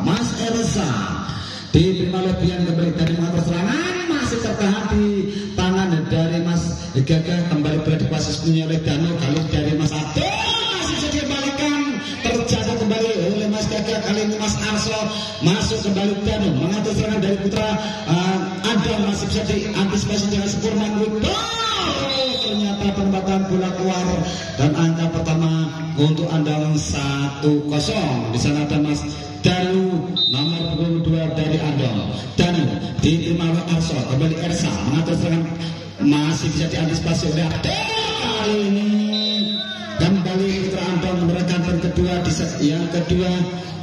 Mas Ersa diterima lebihan kembali dari mengatur serangan, masih tertahan di tangan dari Mas Gagah, kembali bola dikuasai sepenuhnya oleh Danu, kali dari Mas Abdul masih bisa dikembalikan, terjatuh kembali oleh Mas Gagah, kali ini Mas Arso masuk kembali Danu, mengatur serangan dari Putra Andong, masih bisa diantisipasi dengan sempurna. Ternyata penempatan bola keluar dan angka pertama untuk Andong 1-0. Di sana ada Mas Danu nomor 22 dari Andong. Danu diterima oleh Arso, kembali Ersa mengatur serangan, masih bisa diantisipasi oleh Abdul. Kali ini kembali Putra Andong menerangkan kedua di set yang kedua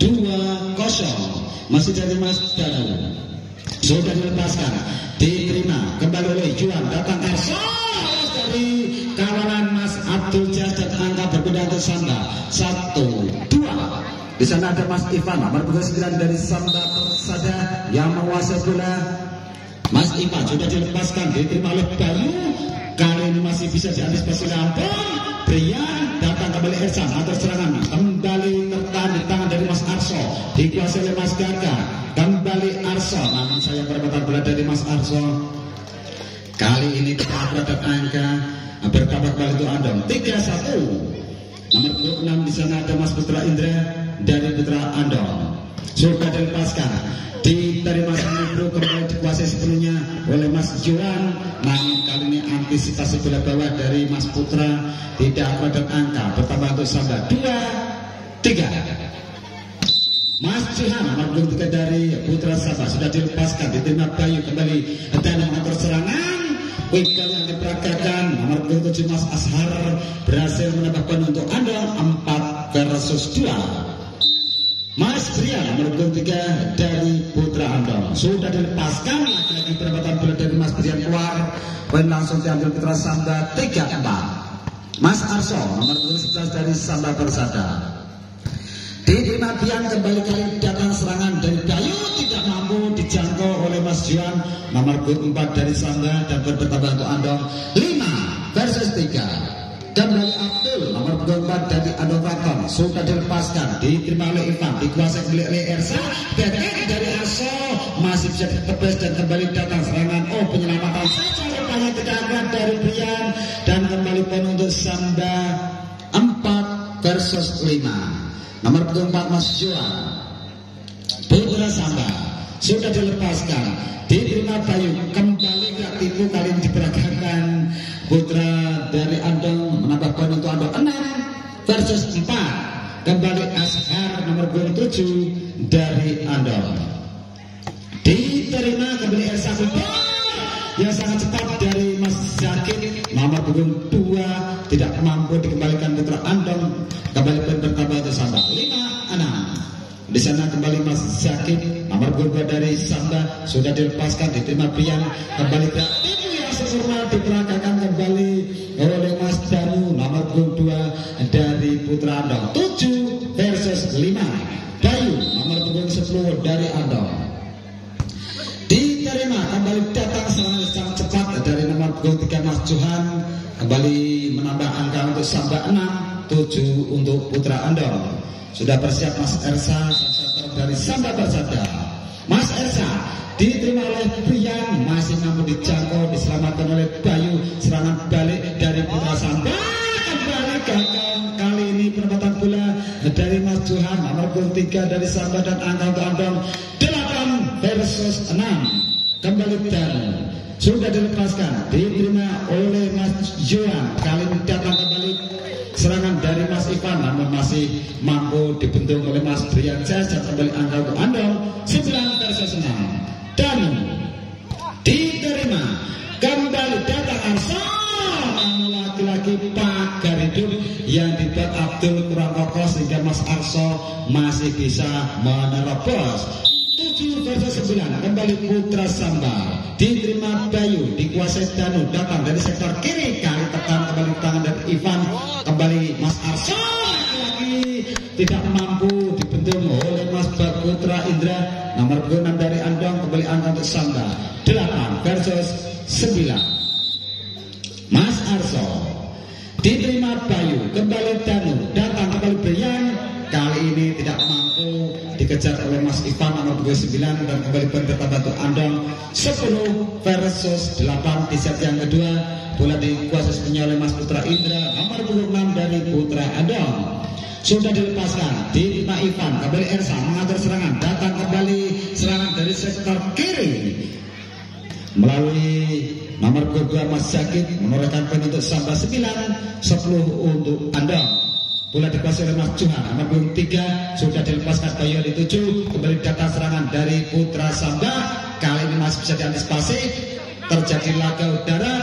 2-0 masih dari Mas Danu. Sudah dilepaskan, diterima kembali oleh Juan, datang Erso dari kawanan Mas Abdul Jas dan angka berbeda untuk Samba 1-2. Di sana ada Mas Ivan nomor 29 dari Samba Persada yang menguasai bola. Mas Ivan sudah dilepaskan, diterima oleh Bayu, kali ini masih bisa diantisipasi oleh Ampun. Brian datang kembali Ersa atau serangan, kembali tertahan di tangan dari Mas Arso, dikuasai oleh Mas Gagah, kembali Arso, namun saya perebatan bola dari Mas Arso. Kali ini kita terhadap angka bertambah kembali itu Andong 3-1. Nomor 26 di sana ada Mas Putra Indra dari Putra Andong. Sudah dilepaskan, diterima Samudro, kembali dikuasai sepenuhnya oleh Mas Johan. Namun kali ini antisipasi bola bawah dari Mas Putra tidak pada angka bertambah untuk Samba 2-3. Mas Johan nomor 23 dari Putra Samba sudah dilepaskan, diterima Bayu, kembali dan mengatur serangan. Wigel yang diperagakan nomor 27 Mas Ashar berhasil menambahkan untuk Andong 4-2. Mas Brian nomor 23 dari Putra Andong sudah dilepaskan, lagi-lagi perebatan bola dari Mas Brian keluar, poin langsung diambil Putra Samba 3-4. Mas Arso nomor 11 dari Samba Persada diterima Bian, kembali kali datang serangan dari Bayu, tidak mampu dijangkau oleh Mas Juan nomor 4 dari Samba dan bertambah untuk Andong 5-3. Kembali Abdul nomor 24 dari Andong Raton sudah dilepaskan, diterima oleh Ivan, dikuasai oleh Ersa, Gagah dari Arso masih bisa ditebas dan kembali datang serangan. Oh, penyelamatan saja rupanya tidak akan dari Brian dan kembali poin untuk Samba 4-5. Nomor 24 Mas Joan Putra Samba sudah dilepaskan, diterima Bayu, kembali gak tipu, kali ini diperagakan Putra dari Andong menambah poin untuk Andong 6-4. Kembali Ashar nomor 27 dari Andong, diterima kembali Ersa yang sangat cepat dari Mas Zakir nomor 22, tidak mampu dikembalikan Putra Andong, kembali bertambah untuk Samba 5-6. Di sana kembali Mas Zakir nomor 22 dari Samba sudah dilepaskan, diterima Brian, kembali ke tipu yang sempurna, diperagakan kembali oleh Mas Danu nomor 22 dari Putra Andong 7-5. Bayu nomor 10 dari Andong diterima, kembali datang serangan sangat cepat dari nomor 23 Mas Johan, kembali menambah angka untuk Samba 6-7 untuk Putra Andong. Sudah bersiap Mas Ersa dari Samba Persada. Mas Ersa diterima oleh Brian, masih mampu dijangkau, diselamatkan oleh Bayu, serangan balik dari Putra Samba, kembali gagal. Kali ini penempatan bola dari Mas Johan nomor 23 dari Samba dan angka untuk Andong 8-6. Kembali dan sudah dilepaskan, diterima oleh Mas Johan, kali ini datang kembali serangan dari Mas Ivan, namun masih mampu dibentuk oleh Mas Brian Jas dan kembali angka untuk Andong 9-6. Dan diterima kembali datang Arso, namun lagi-lagi pagar hidup yang dibuat Abdul kurang kokoh sehingga Mas Arso masih bisa menerobos. 7-9. Kembali Putra Samba diterima Bayu, dikuasai Danu, datang dari sektor kiri, kali tekan kembali tangan dari Ivan, kembali Mas Arso lagi tidak mampu dibentuk oleh Mas Putra Indra nomor 26 dari Andong, kembali angka untuk Samba 8-9. Mas Arso diterima Bayu, kembali Danu, datang kembali Brian, kali ini tidak mampu dikejar oleh Mas Ivan nomor 29 dan kembali poin bertambah untuk Andong 10 versus 8 di set yang kedua. Bola dikuasai oleh Mas Putra Indra nomor 26 dari Putra Andong. Sudah dilepaskan, diterima Ivan, kembali Ersa mengatur serangan, datang kembali serangan dari sektor kiri melalui nomor 22 Mas Zakid menorehkan poin untuk Samba 9, 10 untuk Andong. Bola dikuasai oleh Mas Johan nomor 23, sudah dilepaskan Bayu di 7, kembali datang serangan dari Putra Samba, kali ini masih bisa diantisipasi, terjadi laga udara,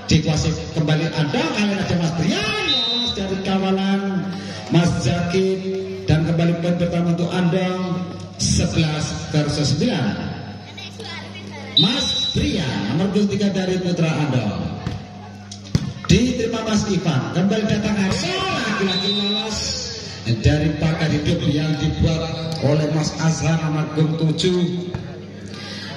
dikuasai kembali Andong, kali ini ada Mas Brian dari kawalan Mas Zakid dan kembali poin pertama untuk Andong 11 versus 9. Mas Brian nomor 23 dari Putra Andong diterima Mas Ivan, kembali datang Arso, lagi-lagi lolos dari pagar hidup yang dibuat oleh Mas Azhar nomor 7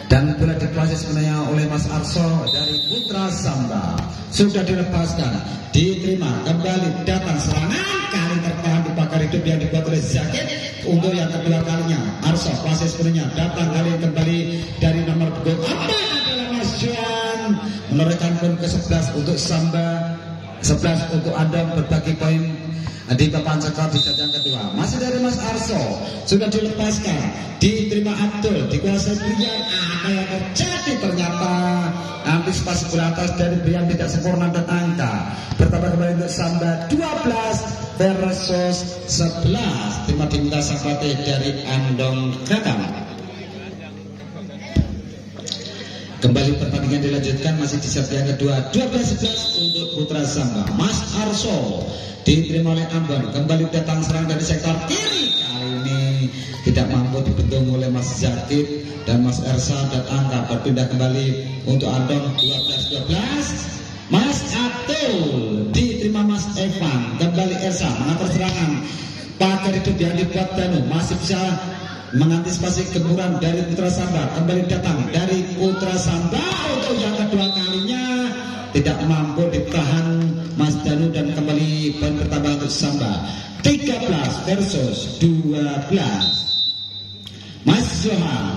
dan bola dikuasai sebenarnya oleh Mas Arso dari Putra Samba. Sudah dilepaskan, diterima, kembali datang serangan, kali tertahan di pagar hidup yang dibuat oleh Zakid untuk yang kedua kalinya. Arso kuasai sebenarnya, datang kali kembali dari nomor 2 adalah Mas Johan menorehkan poin ke-11 untuk Samba, 11 untuk Andong, berbagi poin di papan skor di set yang kedua. Masih dari Mas Arso, sudah dilepaskan, diterima Abdul, dikuasai Brian. Apa yang terjadi? Ternyata antisipasi bola atas dari Brian tidak sempurna dan angka bertambah kembali untuk Samba 12 versus 11. Terima diminta Sapate dari Andong Krakam. Kembali pertandingan dilanjutkan, masih di set yang kedua 12-11 untuk Putra Samba. Mas Arso diterima oleh Ambon, kembali datang serang dari sektor kiri, kali ini tidak mampu dibendung oleh Mas Zakid dan Mas Ersa dan angka berpindah kembali untuk Andong 12-12. Mas Abdul diterima Mas Evan, kembali Ersa mengatur serangan, pagar hidup yang dibuat Danu masih bisa mengantisipasi gemburan dari Putra Samba, kembali datang dari Putra Samba untuk yang kedua kalinya, tidak mampu ditahan Mas Danu dan kembali poin bertambah untuk Samba 13 versus 12. Mas Johan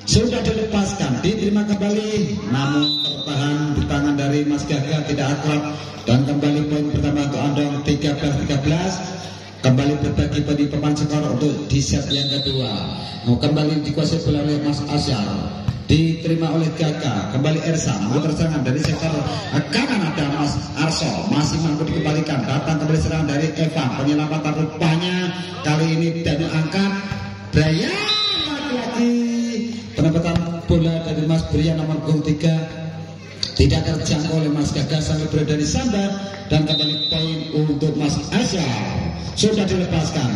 sudah dilepaskan, diterima kembali, namun tertahan di tangan dari Mas Gaga, tidak akurat dan kembali poin pertama untuk Andong 13-13. Kembali berbagi di papan skor untuk di set yang kedua. Kembali dikuasai bola oleh Mas Asyar, diterima oleh Gaga, kembali Ersa mengatur serangan dari sektor kanan, ada Mas Arso masih mampu dikembalikan, datang kembali serangan dari Evan, penyelamatan rupanya kali ini Danu angkat Brian, lagi-lagi penempatan bola dari Mas Brian nomor 23 tidak terjangkau oleh Mas Gaga sampai berada dari Samba dan kembali poin untuk Mas Asyar. Sudah dilepaskan,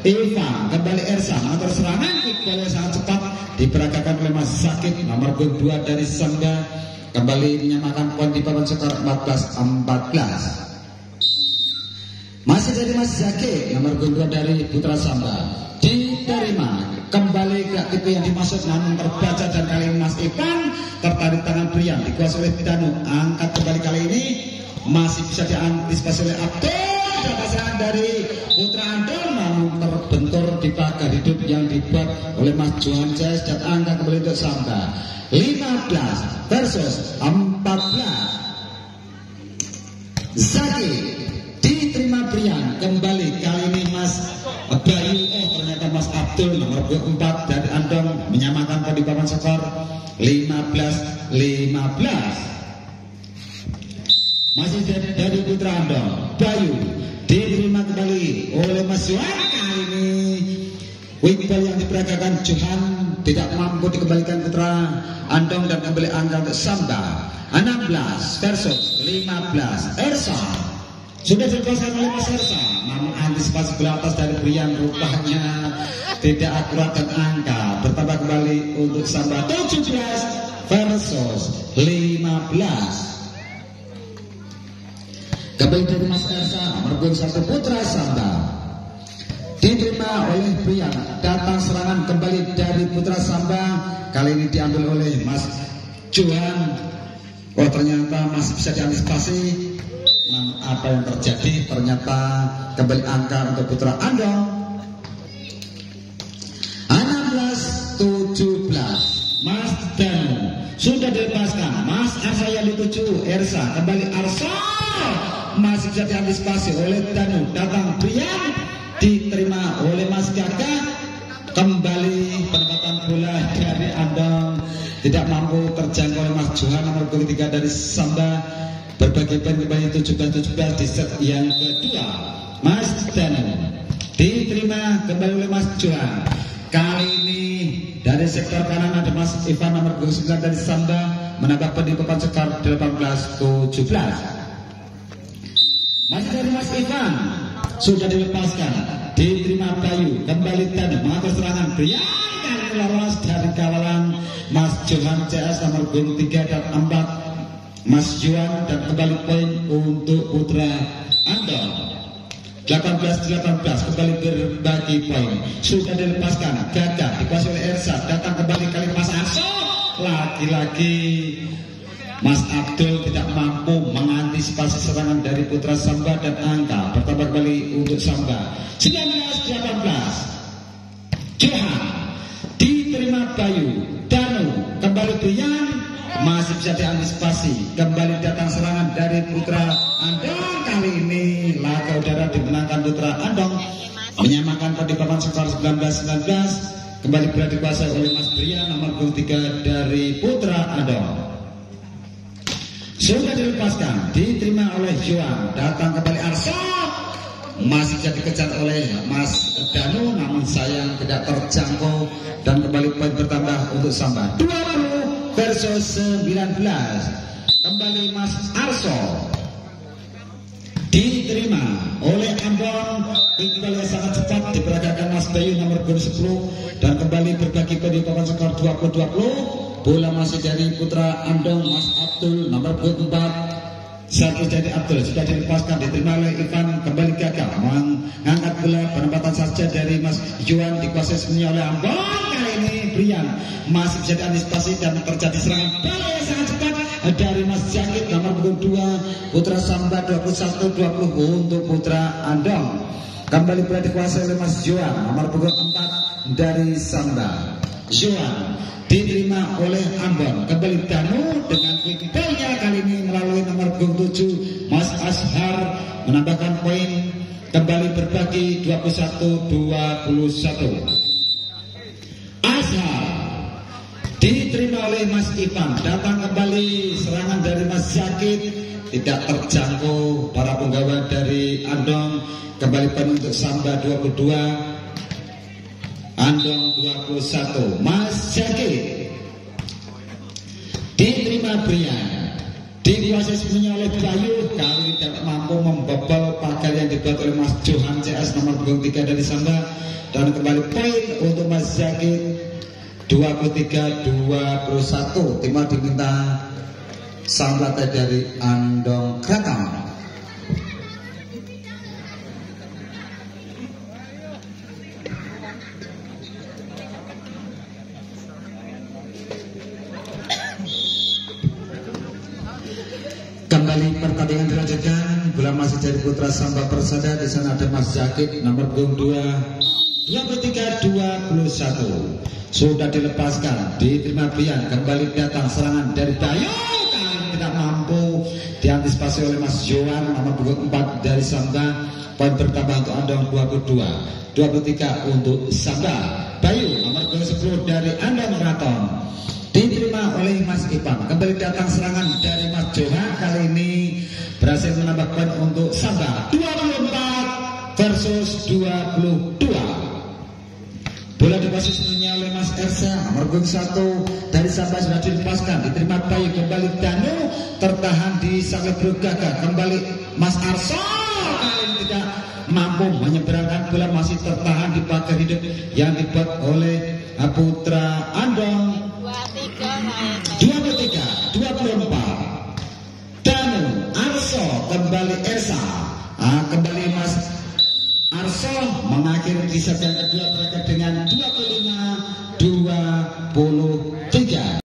Ivan kembali Ersa mengatur serangan, bola sangat cepat diperagakan oleh Mas Zakid nomor 2 dari Samba, kembali menyamakan poin di papan skor 14-14. Masih dari Mas Zakid nomor 2 dari Putra Samba, diterima kembali ke itu yang dimaksud namun terbaca dan kali ini Mas Ivan tertarik tangan Brian, dikuasai oleh Danu, angkat kembali kali ini masih bisa diantisipasi oleh Abdul. Pasangan dari Putra Andong namun terbentur di pagar hidup yang dibuat oleh Mas Johan Jais dan angka kembali untuk Samba 15 versus 14. Zaki diterima Brian, kembali kali ini Mas Bayu, ternyata Mas Abdul nomor 24 dari Andong menyamakan di papan skor 15-15. Masih dari Putra Andong, Bayu diterima kembali oleh Mas Johan, kali ini Iqbal yang diperagakan Johan tidak mampu dikembalikan Putra Andong dan kembali angka untuk Samba 16 versus 15. Ersa sudah dilepaskan oleh Mas Ersa, namun antisipasi bola atas dari Brian rupanya tidak akurat dan angka bertambah kembali untuk Samba 17 versus 15. Kembali dari Mas Ersa nomor 1 Putra Samba, diterima oleh Brian, datang serangan kembali dari Putra Samba, kali ini diambil oleh Mas Johan. Ternyata masih bisa diantisipasi. Apa yang terjadi? Ternyata kembali angka untuk Putra Andong 16 17 Mas Danu sudah dilepaskan. Mas Arsa yang dituju Ersa, kembali Arsa masih bisa diantisipasi oleh Danu, datang Brian, diterima oleh Mas Gagah. Kembali penempatan bola dari Andong, tidak mampu terjangkau oleh Mas Johan nomor 23 dari Samba. Berbagi poin kembali 17-17 di set yang kedua. Mas Danu diterima kembali oleh Mas Johan. Kali ini dari sektor kanan ada Mas Ivan nomor 29 dari Samba, menambah poin di papan skor 18-17. Masih dari Mas Ivan sudah dilepaskan, diterima Bayu, kembali Danu mengatur serangan Brian dan lolos dari kawalan Mas Johan CS nomor 23 dan 4 Mas Johan, dan kembali poin untuk Putra Andong 18-18. Kembali berbagi poin, sudah dilepaskan Gagah dikuasai oleh Ersa, datang kembali kali Mas Arso, lagi-lagi Mas Abdul tidak mampu mengantisipasi serangan dari Putra Samba dan angka bertambah kembali untuk Samba 19-18. Johan diterima Bayu, Danu kembali Brian, masih bisa diantisipasi, kembali datang serangan dari Putra Andong. Kali ini laga udara dimenangkan Putra Andong, menyamakan pada papan skor 19-19. Kembali berada dikuasai oleh Mas Brian nomor 23 dari Putra Andong. Sudah dilepaskan, diterima oleh Johan, datang kembali Arso, masih bisa dikejar oleh Mas Danu, namun sayang tidak terjangkau, dan kembali poin bertambah untuk Samba 20 versus 19. Kembali Mas Arso diterima oleh Ambon, kembali sangat cepat diperagakan Mas Bayu nomor 10, dan kembali berbagi poin di papan skor 20-20. Bola masih dari Putra Andong, Mas Abdul nomor 24. Satu dari Abdul sudah dilepaskan, diterima oleh Ivan, kembali Gagah mengangkat bola, penempatan saja dari Mas Johan, dikuasai semuanya oleh Ambon. Kali ini Brian masih bisa diantisipasi dan terjadi serangan bola yang sangat cepat dari Mas Jakit nomor 22 Putra Samba 21-20 untuk Putra Andong. Kembali bola dikuasai oleh Mas Johan nomor 24 dari Samba. Johan diterima oleh Ambon, kembali Danu dengan quick ball-nya kali ini melalui nomor 7 Mas Ashar, menambahkan poin, kembali berbagi 21-21. Ashar diterima oleh Mas Ivan, datang kembali serangan dari Mas Zakit, tidak terjangkau para penggawa dari Andong. Kembali poin untuk Samba 22, Andong 21. Mas Jaki diterima Brian, dikuasai semuanya oleh Bayu, kali tidak mampu membobol pagar yang dibuat oleh Mas Johan CS nomor 23 dari Samba, dan kembali poin untuk Mas Jaki 23-21. Timah diminta Samba dari Andong Kratang. Kembali pertandingan dilanjutkan, bola masih dari Putra Samba Persada. Di sana ada Mas Zakit nomor 22, 23-21. Sudah dilepaskan, diterima Brian, kembali datang serangan dari Bayu, kali ini tidak mampu diantisipasi oleh Mas Johan nomor 24 dari Samba. Poin bertambah untuk Andong 22-23 untuk Samba. Bayu nomor 10 dari Andong Keraton diterima oleh Mas Ipan, kembali datang serangan dari Mas Johan, kali ini berhasil menambah poin untuk Samba 24 versus 22. Bola dikuasai semuanya oleh Mas Ersa nomor 1 dari Samba, sudah dilepaskan, diterima Bayu, kembali Danu, tertahan di Sakit Gagah, kembali Mas Arso, kali ini tidak mampu menyeberangkan bola, masih tertahan di pagar hidup yang dibuat oleh Putra Andong 23-24. Danu Arso, kembali Ersa, kembali Mas Arso mengakhiri di set yang kedua, mereka